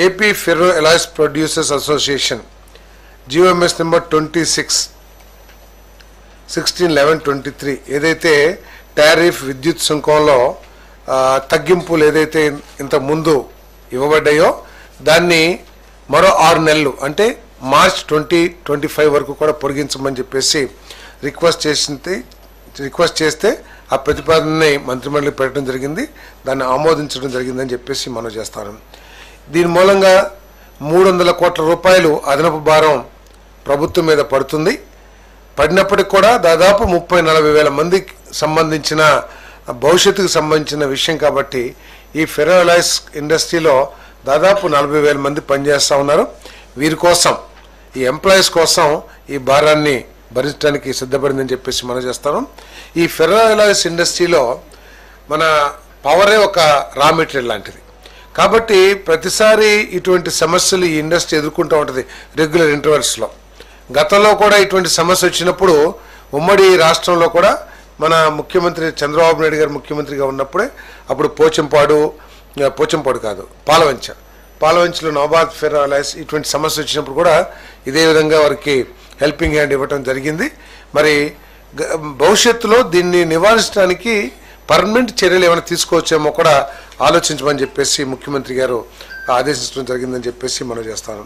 AP ferro alloys producers association GOMS number 16/11/23 ఏదైతే tariff విద్యుత్ సుంకంలో తగ్గింపులు ఏదైతే ఇంత ముందు ఇవ్వబడ్డాయో దాన్ని మరో 6 నెలలు అంటే మార్చ్ 2025 వరకు కూడా పొడిగించమని చెప్పేసి రిక్వెస్ట్ చేస్తే ఆ ప్రతిపాదనని మంత్రిమండలికి పెట్టడం జరిగింది. దాన్ని ఆమోదించడం జరిగిందని చెప్పేసి మనం చేస్తాను. దీని మూలంగా 300 కోట్ల రూపాయలు అదనపు భారం ప్రభుత్వం మీద పడుతుంది. పడినప్పటికి కూడా దాదాపు 30-40 వేల మందికి సంబంధించిన భవిష్యత్తుకు సంబంధించిన విషయం కాబట్టి ఈ ఫెర్రో అలాయ్స్ ఇండస్ట్రీలో దాదాపు 40,000 మంది పనిచేస్తూ ఉన్నారు. వీరి కోసం ఈ ఎంప్లాయీస్ కోసం ఈ భారాన్ని భరించడానికి సిద్ధపడిందని చెప్పేసి మనం చేస్తాను. ఈ ఫెర్రో అలాయ్స్ ఇండస్ట్రీలో మన పవరే ఒక రా మెటీరియల్ లాంటిది కాబట్టి ప్రతిసారి ఇటువంటి సమస్యలు ఈ ఇండస్ట్రీ ఎదుర్కొంటూ ఉంటుంది రెగ్యులర్ ఇంటర్వెల్స్లో. గతంలో కూడా ఇటువంటి సమస్య వచ్చినప్పుడు ఉమ్మడి రాష్ట్రంలో కూడా మన ముఖ్యమంత్రి చంద్రబాబు నాయుడు గారు ముఖ్యమంత్రిగా ఉన్నప్పుడే అప్పుడు పోచంపాడు కాదు పాలవంచలో నవాబాద్ ఫెర్రో అలాయ్స్ ఇటువంటి సమస్య వచ్చినప్పుడు కూడా ఇదే విధంగా వారికి హెల్పింగ్ హ్యాండ్ ఇవ్వటం జరిగింది. మరి భవిష్యత్తులో దీన్ని నివారించడానికి పర్మనెంట్ చర్యలు ఏమైనా తీసుకోవచ్చేమో కూడా ఆలోచించమని చెప్పేసి ముఖ్యమంత్రి గారు ఆదేశించడం జరిగిందని చెప్పేసి మనం చేస్తాను.